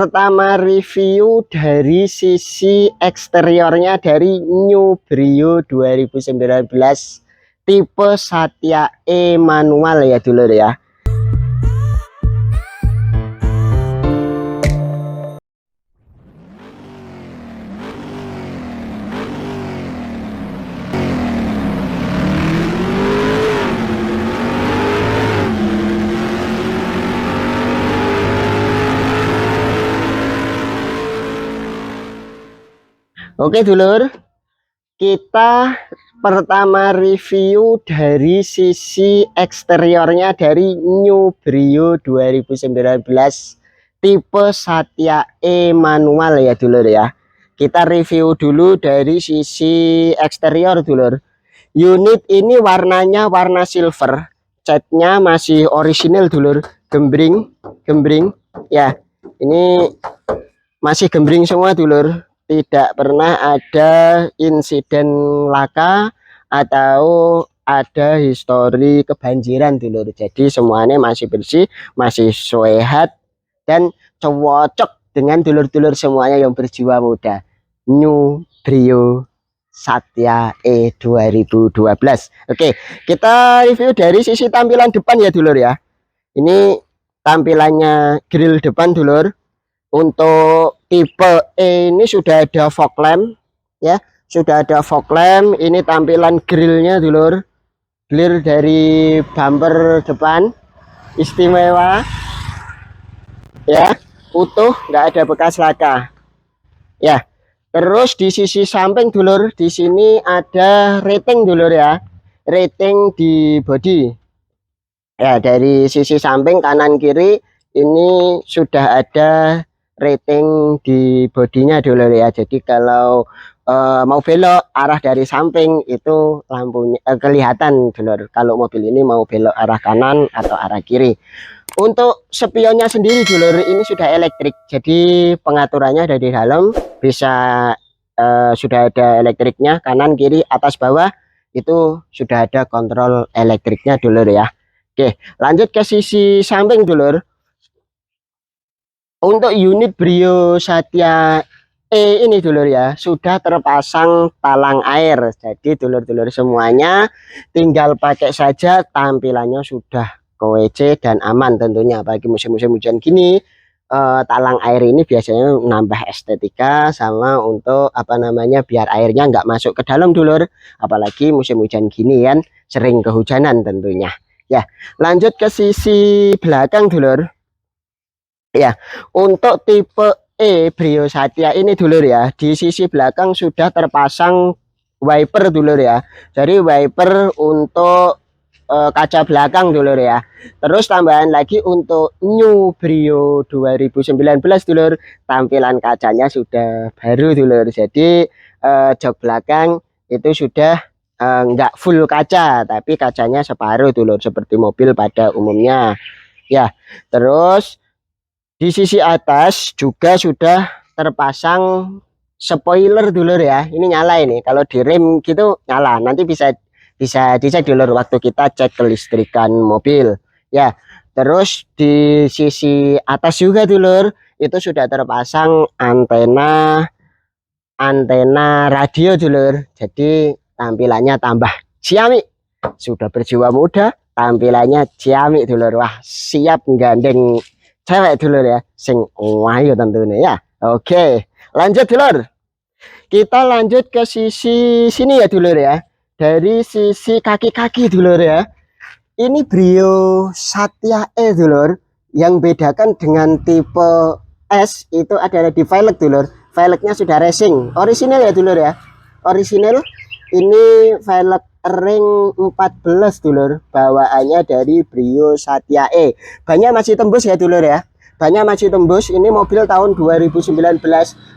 Pertama review dari sisi eksteriornya dari New Brio 2019 tipe Satya E manual ya dulur ya. Oke dulur, kita pertama review dari sisi eksteriornya dari New Brio 2019 tipe Satya E manual ya dulur ya. Kita review dulu dari sisi eksterior dulur. Unit ini warnanya warna silver, catnya masih orisinil dulur, gembring ya. Ini masih gembring semua dulur, tidak pernah ada insiden laka atau ada histori kebanjiran dulur. Jadi semuanya masih bersih, masih sehat dan cocok dengan dulur-dulur semuanya yang berjiwa muda. New Brio Satya E 2012. Oke, kita review dari sisi tampilan depan ya dulur ya. Ini tampilannya grill depan dulur. Untuk tipe E ini sudah ada fog lamp ya, sudah ada fog lamp. Ini tampilan grillnya dulur, grill dari bumper depan istimewa ya, utuh, nggak ada bekas laka ya. Terus di sisi samping dulur, di sini ada rating dulur ya, rating di body ya. Dari sisi samping kanan kiri ini sudah ada rating di bodinya dulur ya. Jadi kalau mau belok arah dari samping itu lampunya kelihatan dulur, kalau mobil ini mau belok arah kanan atau arah kiri. Untuk spionnya sendiri dulur, ini sudah elektrik, jadi pengaturannya dari dalam bisa sudah ada elektriknya, kanan kiri atas bawah itu sudah ada kontrol elektriknya dulur ya. Oke, lanjut ke sisi samping dulur. Untuk unit Brio Satya E ini dulur ya, sudah terpasang talang air. Jadi dulur-dulur semuanya tinggal pakai saja, tampilannya sudah kece dan aman tentunya. Bagi musim-musim hujan gini, talang air ini biasanya nambah estetika sama untuk apa namanya, biar airnya nggak masuk ke dalam dulur. Apalagi musim hujan gini kan sering kehujanan tentunya. Ya, lanjut ke sisi belakang dulur. Ya, untuk tipe E Brio Satya ini dulur ya, di sisi belakang sudah terpasang wiper dulur ya. Jadi wiper untuk kaca belakang dulur ya. Terus tambahan lagi untuk New Brio 2019 dulur, tampilan kacanya sudah baru dulur. Jadi jok belakang itu sudah enggak full kaca, tapi kacanya separuh dulur, seperti mobil pada umumnya. Ya, terus di sisi atas juga sudah terpasang spoiler dulur ya. Ini nyala ini. Kalau di rem gitu nyala. Nanti bisa dicek dulur waktu kita cek kelistrikan mobil. Ya. Terus di sisi atas juga dulur itu sudah terpasang antena radio dulur. Jadi tampilannya tambah ciamik. Sudah berjiwa muda, tampilannya ciamik dulur. Wah, siap gandeng cewek dulur ya, sing wayu tentunya ya. Oke, lanjut dulur, kita lanjut ke sisi sini ya dulur ya. Dari sisi kaki-kaki dulur ya, ini Brio Satya E dulur. Yang bedakan dengan tipe S itu adalah di velg dulur. Velgnya sudah racing, orisinil ya dulur ya, orisinil. Ini velg ring 14 dulur, bawaannya dari Brio Satya E. Bannya masih tembus ya dulur ya, bannya masih tembus. Ini mobil tahun 2019,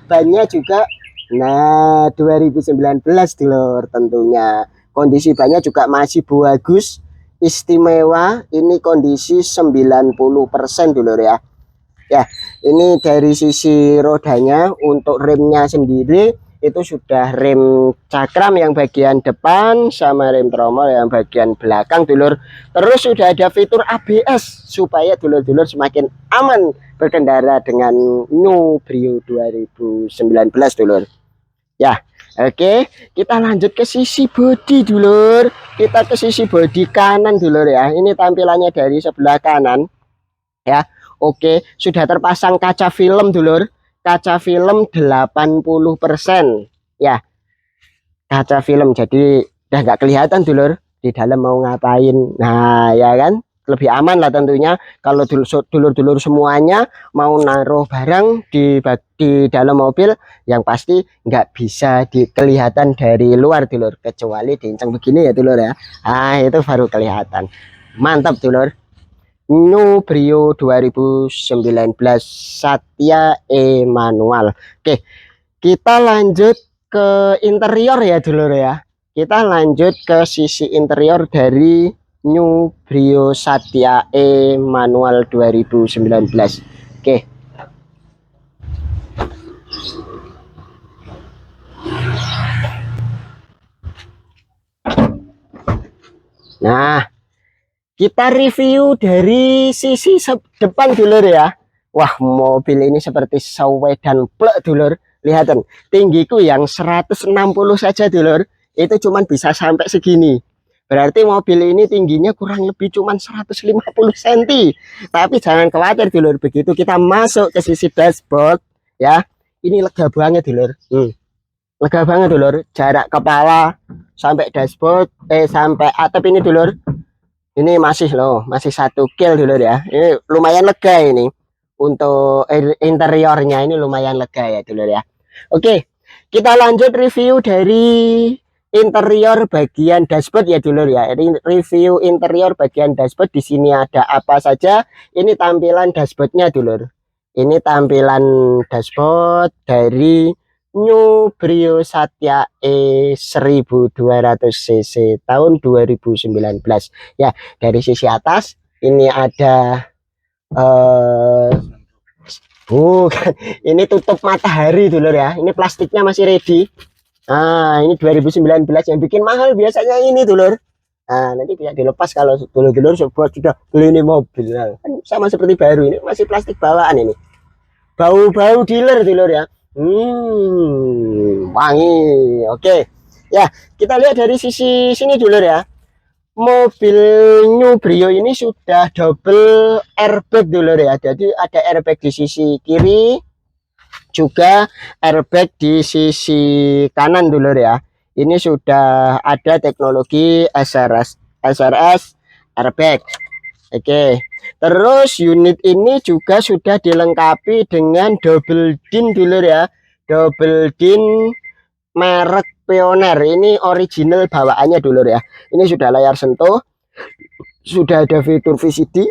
bannya juga nah 2019 dulur tentunya. Kondisi bannya juga masih bagus, istimewa. Ini kondisi 90% dulur ya. Ya, ini dari sisi rodanya. Untuk remnya sendiri itu sudah rem cakram yang bagian depan sama rem tromol yang bagian belakang dulur. Terus sudah ada fitur ABS supaya dulur-dulur semakin aman berkendara dengan New Brio 2019 dulur. Ya, oke, kita lanjut ke sisi bodi dulur. Kita ke sisi bodi kanan dulur ya. Ini tampilannya dari sebelah kanan ya. Oke, sudah terpasang kaca film dulur. Kaca film 80% ya, kaca film, jadi udah nggak kelihatan dulur di dalam mau ngapain. Nah ya kan, lebih aman lah tentunya kalau dulur-dulur semuanya mau naruh barang di dalam mobil, yang pasti nggak bisa kelihatan dari luar dulur, kecuali diincang begini ya dulur ya. Ah itu baru kelihatan. Mantap dulur. New Brio 2019 Satya E manual. Oke, kita lanjut ke interior ya dulur ya. Kita lanjut ke sisi interior dari New Brio Satya E manual 2019. Oke. Nah, kita review dari sisi depan dulur ya. Wah, mobil ini seperti sewedan plek dulur. Lihatan, tinggiku yang 160 saja dulur, itu cuman bisa sampai segini. Berarti mobil ini tingginya kurang lebih cuman 150 cm. Tapi jangan khawatir dulur, begitu kita masuk ke sisi dashboard ya, ini lega banget dulur. Lega banget dulur, jarak kepala sampai dashboard sampai atap ini dulur. Ini masih masih 1 kil dulur ya. Ini lumayan lega ini. Untuk interiornya ini lumayan lega ya dulur ya. Oke, kita lanjut review dari interior bagian dashboard ya dulur ya. Ini review interior bagian dashboard. Di sini ada apa saja? Ini tampilan dashboardnya dulur. Ini tampilan dashboard dari New Brio Satya E 1200 cc tahun 2019 ya. Dari sisi atas ini ada bukan, ini tutup matahari dulur ya. Ini plastiknya masih ready. Nah ini 2019, yang bikin mahal biasanya ini dulur. Nah nanti bisa dilepas kalau dulur-dulur sudah beli ini mobil. Nah, kan sama seperti baru, ini masih plastik bawaan ini. Bau-bau dealer dulur ya. Wangi. Oke. Ya, kita lihat dari sisi sini dulur ya. Mobil New Brio ini sudah double airbag dulur ya. Jadi ada airbag di sisi kiri, juga airbag di sisi kanan dulur ya. Ini sudah ada teknologi SRS airbag. Oke. Terus unit ini juga sudah dilengkapi dengan double din dulur ya. Double din merek Pioneer. Ini original bawaannya dulur ya. Ini sudah layar sentuh, sudah ada fitur VCD,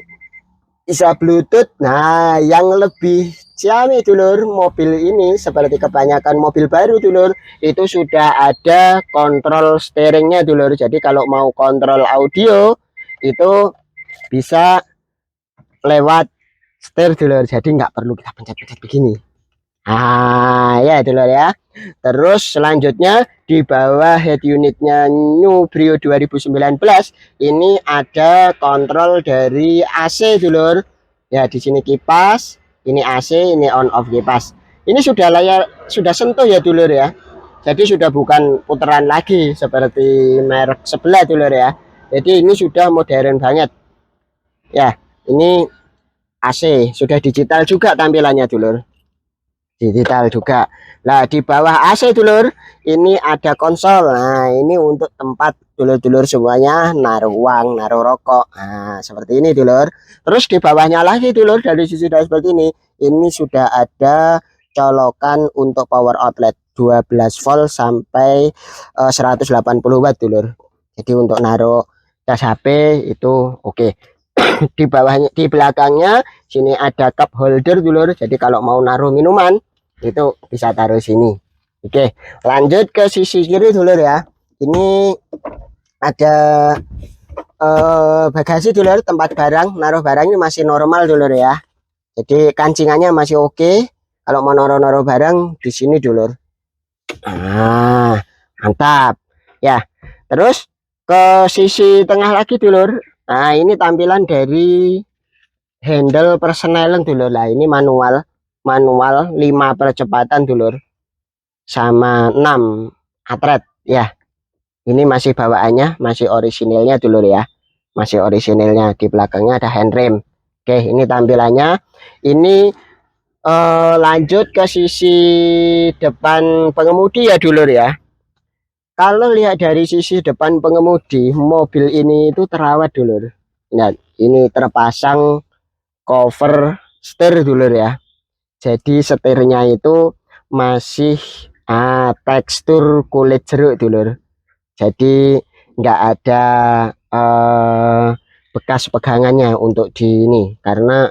bisa Bluetooth. Nah, yang lebih ciamik dulur, mobil ini seperti kebanyakan mobil baru dulur, itu sudah ada kontrol steeringnya dulur. Jadi kalau mau kontrol audio itu bisa lewat setir dulur, jadi nggak perlu kita pencet-pencet begini. Ah ya dulur ya. Terus selanjutnya di bawah head unitnya New Brio 2019 ini ada kontrol dari AC dulur. Ya di sini kipas, ini AC, ini on off kipas. Ini sudah layar, sudah sentuh ya dulur ya. Jadi sudah bukan putaran lagi seperti merek sebelah dulur ya. Jadi ini sudah modern banget. Ya, ini AC sudah digital juga tampilannya dulur. Digital juga. Nah di bawah AC dulur ini ada konsol. Nah ini untuk tempat dulur-dulur semuanya naruh uang, naruh rokok. Nah seperti ini dulur. Terus di bawahnya lagi dulur, dari sisi dashboard ini sudah ada colokan untuk power outlet 12 volt sampai 180 watt dulur. Jadi untuk naruh cas HP itu oke. Di bawahnya, di belakangnya sini ada cup holder dulur. Jadi kalau mau naruh minuman itu bisa taruh sini. Oke, lanjut ke sisi kiri dulur ya. Ini ada bagasi dulur, tempat barang, naruh barang ini masih normal dulur ya. Jadi kancingannya masih oke. Kalau mau naruh barang di sini dulur. Nah, mantap ya. Terus ke sisi tengah lagi dulur. Nah, ini tampilan dari handle persneling dulur. Lah ini manual, 5 percepatan dulur, sama 6 atret ya. Ini masih bawaannya masih orisinilnya dulur ya, masih orisinilnya. Di belakangnya ada handrem. Oke, ini tampilannya. Ini lanjut ke sisi depan pengemudi ya dulur ya. Kalau lihat dari sisi depan pengemudi, mobil ini itu terawat dulur. Nah, ini terpasang cover setir dulur ya. Jadi setirnya itu masih tekstur kulit jeruk dulur. Jadi nggak ada bekas pegangannya untuk di ini, karena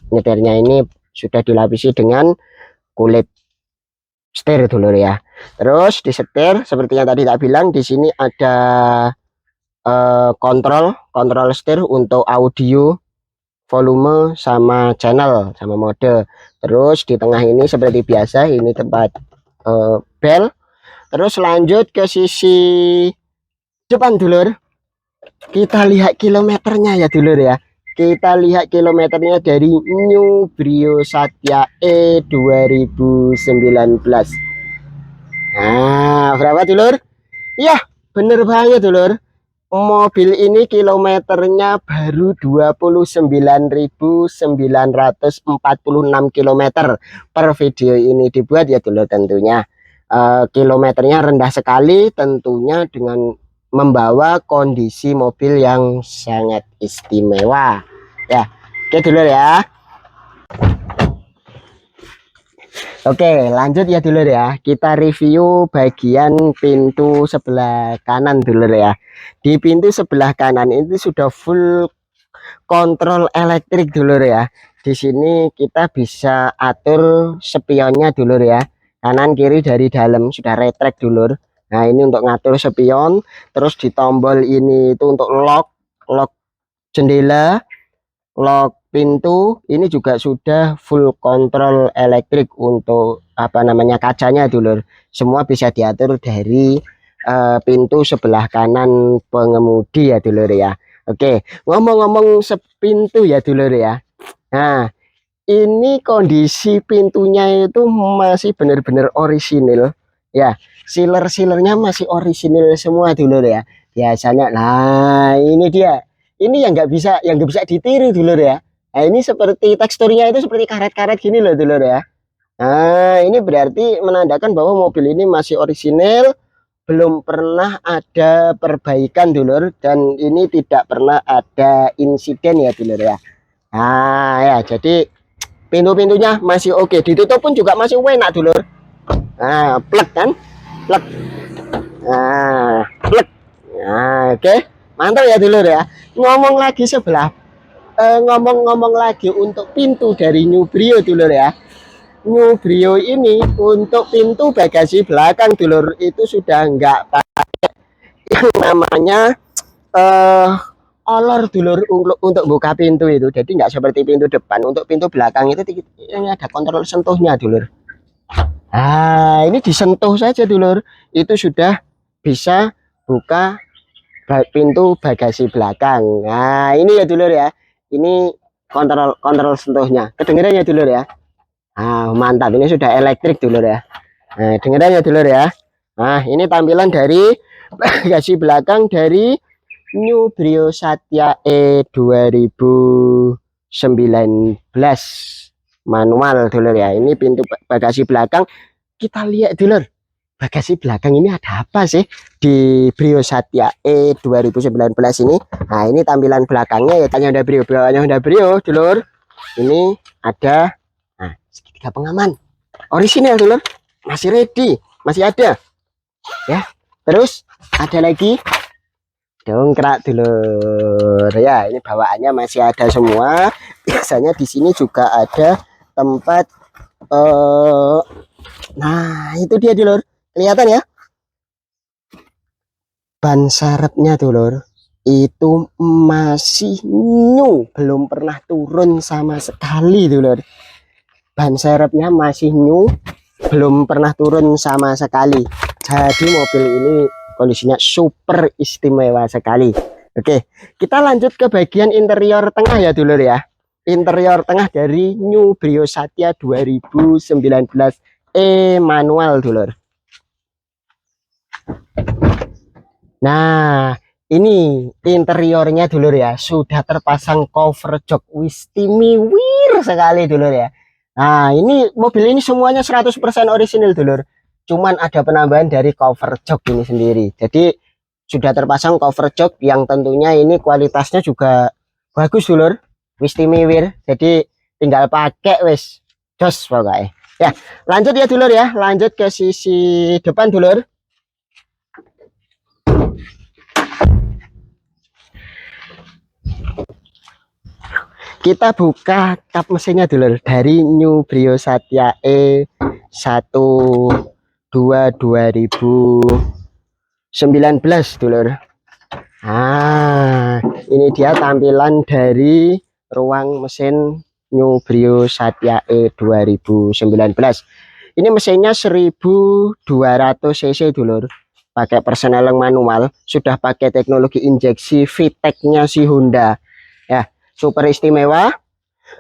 nyetirnya ini sudah dilapisi dengan kulit setir dulur ya. Terus di setir seperti yang tadi tak bilang, di sini ada kontrol setir untuk audio, volume, sama channel, sama mode. Terus di tengah ini seperti biasa, ini tempat bel. Terus lanjut ke sisi depan dulur, kita lihat kilometernya ya dulur ya. Kita lihat kilometernya dari New Brio Satya E 2019. Nah, berapa dulur? Ya, bener banget dulur. Mobil ini kilometernya baru 29.946 kilometer per video ini dibuat ya dulur. Tentunya kilometernya rendah sekali, tentunya dengan membawa kondisi mobil yang sangat istimewa ya. Oke dulur ya. Oke, lanjut ya dulur ya. Kita review bagian pintu sebelah kanan dulur ya. Di pintu sebelah kanan itu sudah full kontrol elektrik dulur ya. Di sini kita bisa atur spionnya dulur ya. Kanan kiri dari dalam sudah retract dulur. Nah, ini untuk ngatur spion. Terus di tombol ini itu untuk lock jendela, lock pintu. Ini juga sudah full kontrol elektrik untuk kacanya dulur. Semua bisa diatur dari pintu sebelah kanan pengemudi ya dulur ya. Oke, ngomong-ngomong sepintu ya dulur ya. Nah, ini kondisi pintunya itu masih benar-benar orisinil ya. Sealer-sealernya masih orisinil semua dulur ya. Biasanya, nah ini dia. Ini yang nggak bisa ditiru dulur ya. Nah, ini seperti teksturnya itu seperti karet-karet gini loh dulur ya. Nah, ini berarti menandakan bahwa mobil ini masih orisinil, belum pernah ada perbaikan dulur, dan ini tidak pernah ada insiden ya dulur ya. Nah ya, jadi pintu-pintunya masih oke, ditutup pun juga masih enak dulur. Nah, plek kan, plek. Nah, plek. Nah, oke, mantap ya dulur ya. Ngomong-ngomong lagi untuk pintu dari New Brio dulur ya. New Brio ini untuk pintu bagasi belakang dulur itu sudah enggak pakai yang namanya olor dulur untuk buka pintu itu. Jadi enggak seperti pintu depan. Untuk pintu belakang itu ini ada kontrol sentuhnya dulur. Nah, ini disentuh saja dulur, itu sudah bisa buka pintu bagasi belakang. Nah, ini ya dulur ya. Ini kontrol sentuhnya. Kedengeran ya dulur ya. Nah, mantap, ini sudah elektrik dulur ya. Nah, dengeran ya dulur ya. Nah, ini tampilan dari bagasi belakang dari New Brio Satya E 2019 manual dulur ya. Ini pintu bagasi belakang. Kita lihat dulur, bagasi belakang ini ada apa sih di Brio Satya E 2019 ini. Nah, ini tampilan belakangnya ya, tanya Honda Brio, bawahnya Honda Brio dulur. Ini ada segitiga pengaman orisinal dulur, masih ready, masih ada ya. Terus ada lagi dongkrak dulur ya, ini bawaannya masih ada semua. Biasanya di sini juga ada tempat nah itu dia dulur, kelihatan ya ban serepnya dulur, itu masih new, belum pernah turun sama sekali dulur. Ban serepnya masih new, belum pernah turun sama sekali. Jadi mobil ini kondisinya super istimewa sekali. Oke, kita lanjut ke bagian interior tengah ya dulur ya. Interior tengah dari New Brio Satya 2019 manual dulur. Nah, ini interiornya dulur ya. Sudah terpasang cover jok wistimiwir sekali dulur ya. Nah, ini mobil ini semuanya 100% orisinil dulur. Cuman ada penambahan dari cover jok ini sendiri. Jadi sudah terpasang cover jok yang tentunya ini kualitasnya juga bagus dulur. Wistimiwir. Jadi tinggal pakai wis. Jos pokoknya. Ya, lanjut ya dulur ya. Lanjut ke sisi depan dulur. Kita buka kap mesinnya dulu dari New Brio Satya E12 2019 dulur. Ah, ini dia tampilan dari ruang mesin New Brio Satya E 2019. Ini mesinnya 1200 cc dulur. Pakai persneling manual, sudah pakai teknologi injeksi VTEC-nya si Honda. Ya, super istimewa.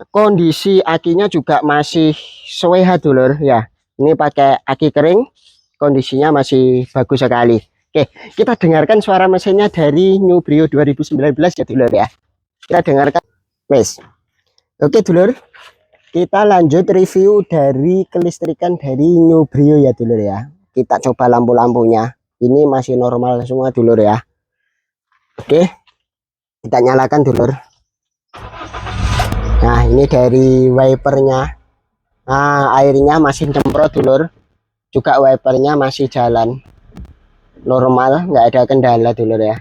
Kondisi akinya juga masih sehat dulur ya. Ini pakai aki kering, kondisinya masih bagus sekali. Oke, kita dengarkan suara mesinnya dari New Brio 2019 ya dulur ya. Kita dengarkan. Wes. Oke dulur, kita lanjut review dari kelistrikan dari New Brio ya dulur ya. Kita coba lampu-lampunya. Ini masih normal semua dulur ya. Oke, kita nyalakan dulur. Nah, ini dari wipernya. Nah, airnya masih nyemprot dulur. Juga wipernya masih jalan normal, nggak ada kendala dulur ya.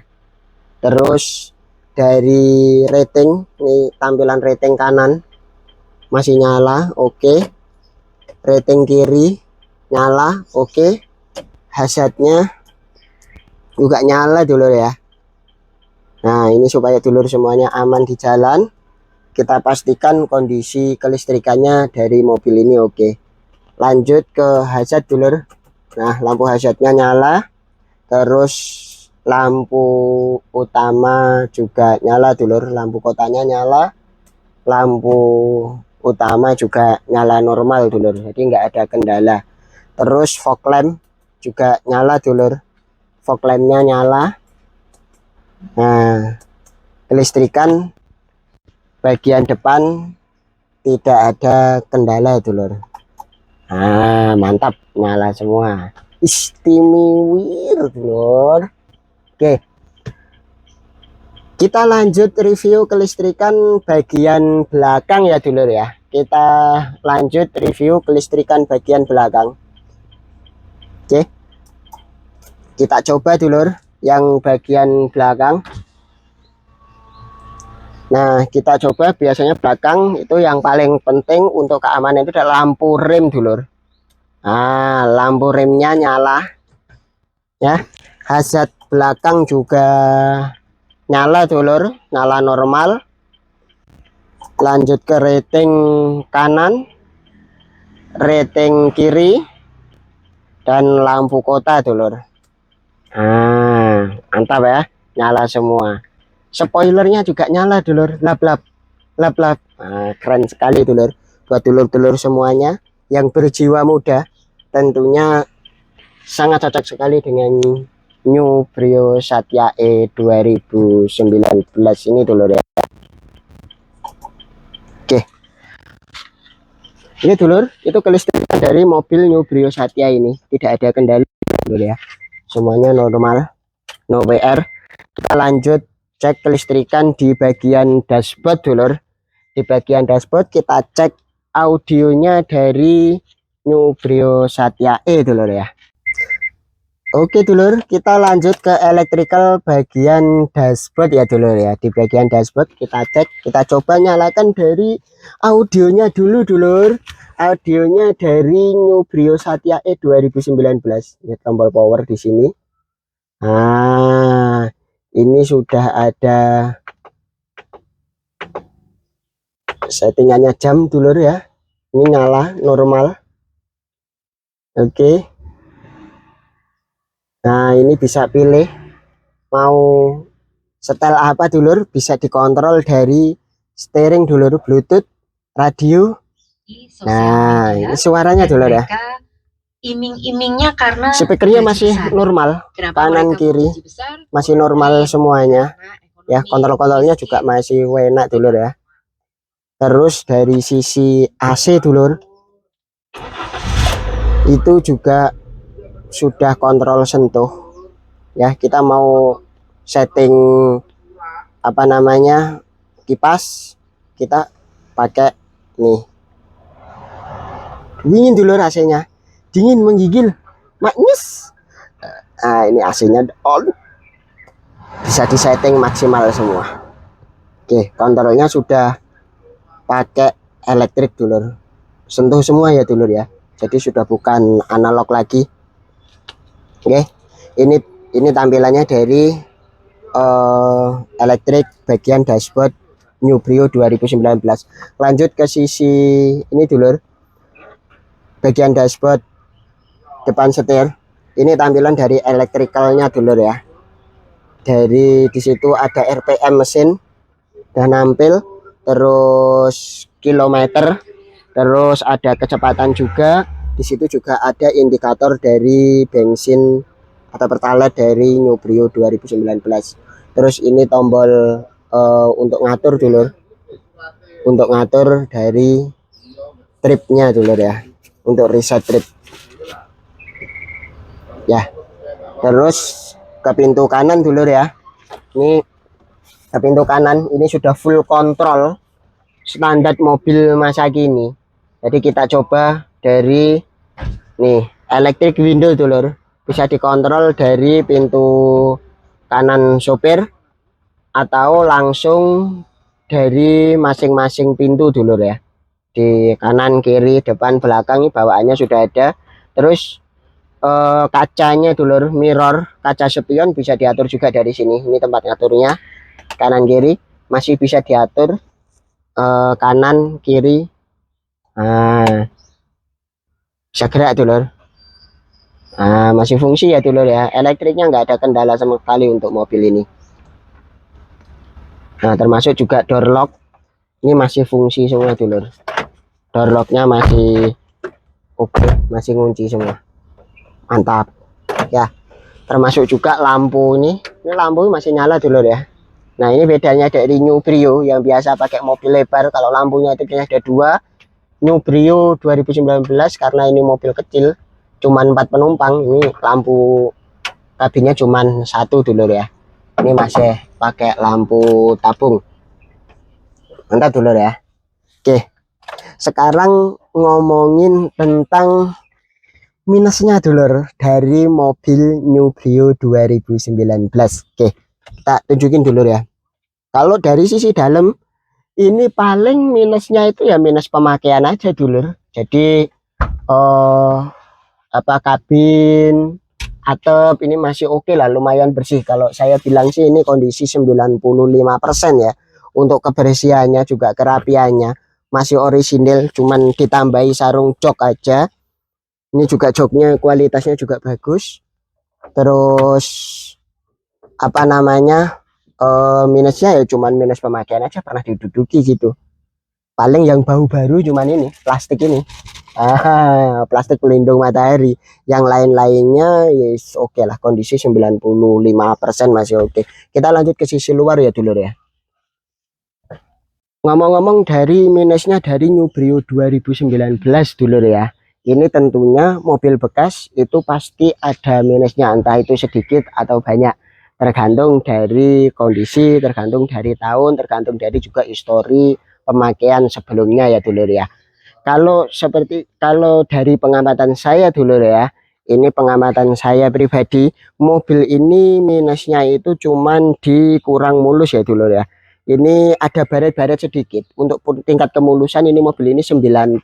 Terus dari rating, ini tampilan rating kanan masih nyala, oke. Rating kiri nyala, oke. Hazardnya juga nyala dulur ya. Nah, ini supaya dulur semuanya aman di jalan. Kita pastikan kondisi kelistrikannya dari mobil ini oke. Lanjut ke hazard dulur. Nah, lampu hazardnya nyala. Terus lampu utama juga nyala dulur. Lampu kotanya nyala. Lampu utama juga nyala normal dulur. Jadi nggak ada kendala. Terus fog lamp juga nyala dulur. Fog lampnya nyala. Nah, kelistrikan bagian depan tidak ada kendala dulur. Ah, mantap, nyala semua. Istimewa dulur. Oke. Kita lanjut review kelistrikan bagian belakang ya dulur ya. Kita lanjut review kelistrikan bagian belakang. Oke. Kita coba dulur yang bagian belakang. Nah, kita coba biasanya belakang itu yang paling penting untuk keamanan itu adalah lampu rem dulur. Nah, lampu remnya nyala ya. Hazard belakang juga nyala dulur, nyala normal. Lanjut ke rating kanan, rating kiri, dan lampu kota dulur. Nah, mantap ya, nyala semua. Spoilernya juga nyala dulur, lap-lap. Nah, keren sekali dulur. Buat dulur-dulur semuanya yang berjiwa muda, tentunya sangat cocok sekali dengan New Brio Satya E 2019 ini dulur ya. Oke, ini dulur, itu kelistrikan dari mobil New Brio Satya ini. Tidak ada kendala dulur ya. Semuanya normal, no WR. Kita lanjut cek kelistrikan di bagian dashboard dulur. Di bagian dashboard kita cek audionya dari New Brio Satya E dulur ya. Oke dulur, kita lanjut ke electrical bagian dashboard ya dulur ya. Di bagian dashboard kita cek, kita coba nyalakan dari audionya dulu dulur. Audionya dari New Brio Satya E 2019. Ya, tombol power di sini. Nah, ini sudah ada settingannya jam dulur ya. Ini nyala normal. Oke. Nah, ini bisa pilih mau setel apa dulur, bisa dikontrol dari steering dulur, Bluetooth, radio. Nah, ini suaranya dulur ya. Iming-imingnya karena speakernya masih normal, kanan kiri masih normal semuanya ya, kontrol-kontrolnya juga masih enak dulur ya. Terus dari sisi AC dulur, itu juga sudah kontrol sentuh ya. Kita mau setting apa namanya kipas, kita pakai nih, dingin dulur, AC-nya dingin menggigil manis. Nah, ini AC-nya on, bisa disetting maksimal semua. Oke, kontrolnya sudah pakai elektrik dulur, sentuh semua ya dulur ya, jadi sudah bukan analog lagi. Oke, ini tampilannya dari elektrik bagian dashboard New Brio 2019. Lanjut ke sisi ini dulur, bagian dashboard depan setir. Ini tampilan dari elektrikalnya dulur ya. Dari disitu ada RPM mesin dan nampil, terus kilometer, terus ada kecepatan juga. Di situ juga ada indikator dari bensin atau pertalite dari New Brio 2019. Terus ini tombol untuk ngatur dulur, untuk ngatur dari tripnya dulur ya, untuk reset trip ya. Terus ke pintu kanan dulur ya, ini ke pintu kanan ini sudah full kontrol standar mobil masa kini. Jadi kita coba dari nih, electric window dulur, bisa dikontrol dari pintu kanan sopir atau langsung dari masing-masing pintu dulur ya. Di kanan, kiri, depan, belakang ini bawaannya sudah ada. Terus kacanya dulur, mirror, kaca spion bisa diatur juga dari sini. Ini tempat ngaturnya, kanan kiri masih bisa diatur, kanan kiri. Nah, bisa gerak dulur. Nah, masih fungsi ya dulur ya, elektriknya nggak ada kendala sama sekali untuk mobil ini. Nah, termasuk juga door lock, ini masih fungsi semua dulur. Door locknya masih oke, masih ngunci semua, mantap ya. Termasuk juga lampu ini lampu masih nyala dulur ya. Nah, ini bedanya dari New Brio yang biasa pakai mobil lebar, kalau lampunya itu ada dua. New Brio 2019 karena ini mobil kecil, cuman 4 penumpang, ini lampu kabinnya cuman satu dulur ya. Ini masih pakai lampu tabung, mantap dulur ya. Oke, sekarang ngomongin tentang minusnya dulur dari mobil New Brio 2019. Oke, kita tunjukin dulur ya. Kalau dari sisi dalam, ini paling minusnya itu ya minus pemakaian aja dulur. Jadi apa, kabin atap ini masih oke lah, lumayan bersih. Kalau saya bilang sih ini kondisi 95% ya. Untuk kebersihannya juga kerapiannya masih orisinil, cuman ditambahi sarung jok aja. Ini juga joknya kualitasnya juga bagus. Terus apa namanya, minusnya ya cuman minus pemakaian aja, pernah diduduki gitu. Paling yang bau baru cuman ini plastik ini, plastik pelindung matahari. Yang lain-lainnya yes oke lah, kondisi 95% masih oke. Kita lanjut ke sisi luar ya dulur ya. Ngomong-ngomong dari minusnya dari New Brio 2019 dulur ya, ini tentunya mobil bekas itu pasti ada minusnya, entah itu sedikit atau banyak, tergantung dari kondisi, tergantung dari tahun, tergantung dari juga histori pemakaian sebelumnya ya dulur ya. Kalau dari pengamatan saya dulur ya, ini pengamatan saya pribadi, mobil ini minusnya itu cuman di kurang mulus ya dulur ya. Ini ada baret-baret sedikit. Untuk tingkat kemulusan ini mobil ini 90%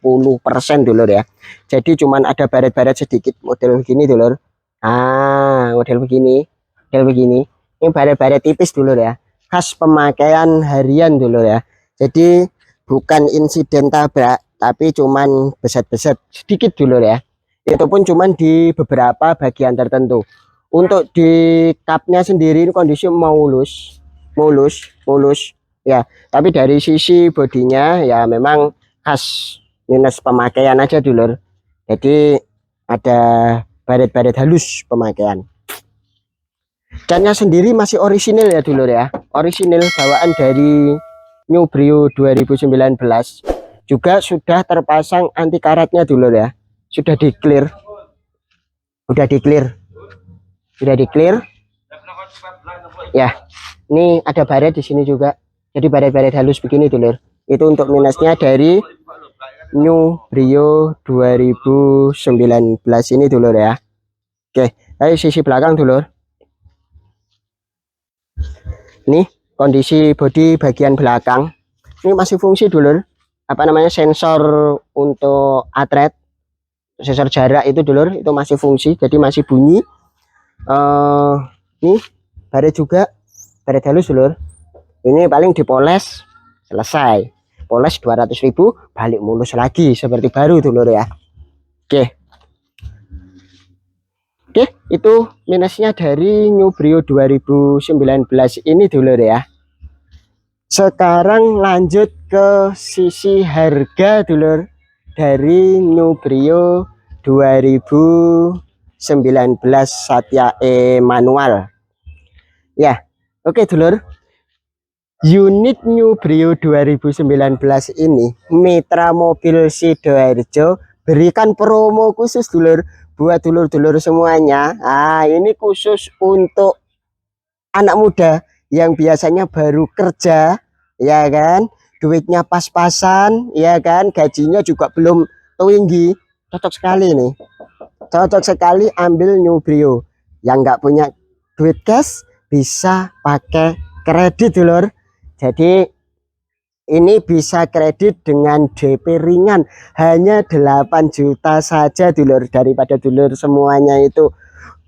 dulur ya. Jadi cuman ada baret-baret sedikit, model begini dulur. Model begini, model begini. Ini baret-baret tipis dulur ya. Khas pemakaian harian dulur ya. Jadi bukan insiden tabrak, tapi cuman beset-beset sedikit dulur ya. Itu pun cuman di beberapa bagian tertentu. Untuk di kapnya sendiri ini kondisi mulus, ya. Tapi dari sisi bodinya ya memang khas minus pemakaian aja dulur. Jadi ada baret-baret halus pemakaian. Catnya sendiri masih orisinil ya dulur ya. Orisinil bawaan dari New Brio 2019. Juga sudah terpasang anti karatnya dulur ya. Sudah di clear. Sudah di clear. Ya, ini ada baret di sini juga. Jadi baret-baret halus begini dulur. Itu untuk minusnya dari New Brio 2019 ini dulur ya. Oke, ayo sisi belakang dulur. Ini kondisi bodi bagian belakang. Ini masih fungsi dulur. Apa namanya, sensor untuk atret, sensor jarak itu dulur, itu masih fungsi. Jadi masih bunyi. Nih baret juga, baret halus dulur. Ini paling dipoles selesai, poles 200.000 balik mulus lagi seperti baru dulur ya. Oke, itu minusnya dari New Brio 2019 ini dulur ya. Sekarang lanjut ke sisi harga dulur dari New Brio 2019 Satya E manual. Ya, oke dulur. Unit New Brio 2019 ini Mitra Mobil Sidoarjo berikan promo khusus dulur buat dulur-dulur semuanya. Nah, ini khusus untuk anak muda yang biasanya baru kerja, ya kan, duitnya pas-pasan, ya kan, gajinya juga belum tinggi. Cocok sekali nih, cocok sekali ambil New Brio. Yang nggak punya duit cash bisa pakai kredit dulur. Jadi ini bisa kredit dengan DP ringan hanya 8 juta saja dulur. Daripada dulur semuanya itu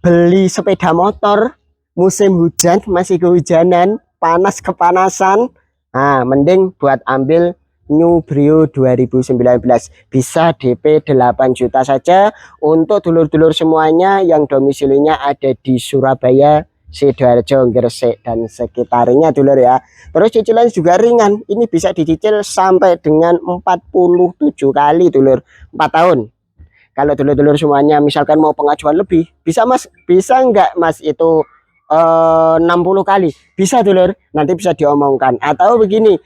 beli sepeda motor musim hujan, masih kehujanan, panas kepanasan, nah mending buat ambil New Brio 2019. Bisa DP 8 juta saja untuk dulur-dulur semuanya yang domisilinya ada di Surabaya, Sidoarjo, Gresik dan sekitarnya dulur ya. Terus cicilan juga ringan. Ini bisa dicicil sampai dengan 47 kali dulur, 4 tahun. Kalau dulur-dulur semuanya misalkan mau pengajuan lebih, bisa mas, bisa enggak mas itu 60 kali? Bisa dulur, nanti bisa diomongkan. Atau begini,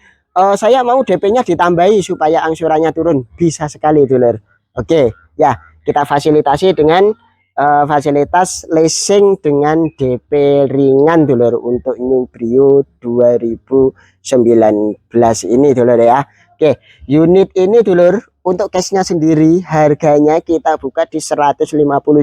saya mau DP-nya ditambahi supaya angsurannya turun, bisa sekali dulur. Oke ya, kita fasilitasi dengan fasilitas leasing dengan DP ringan dulur untuk New Brio 2019 ini dulur ya. Oke, unit ini dulur untuk cashnya sendiri harganya kita buka di 150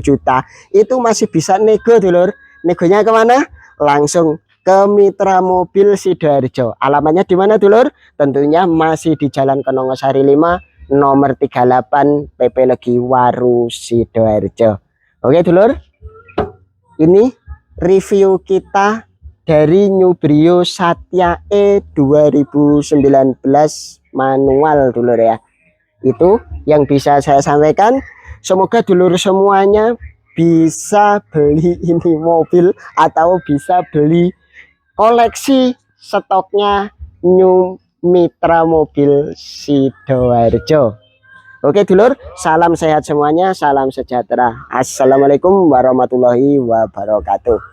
juta. Itu masih bisa nego dulur. Negonya kemana? Langsung ke Mitra Mobil Sidoarjo. Alamatnya di mana dulur? Tentunya masih di Jalan Kenongosari 5 nomor 38 PP Legi Waru Sidoarjo. Oke dulur, ini review kita dari New Brio Satya E 2019 manual dulur ya. Itu yang bisa saya sampaikan. Semoga dulur semuanya bisa beli ini mobil atau bisa beli koleksi stoknya New Mitra Mobil Sidoarjo. Oke dulur, salam sehat semuanya, salam sejahtera. Assalamualaikum warahmatullahi wabarakatuh.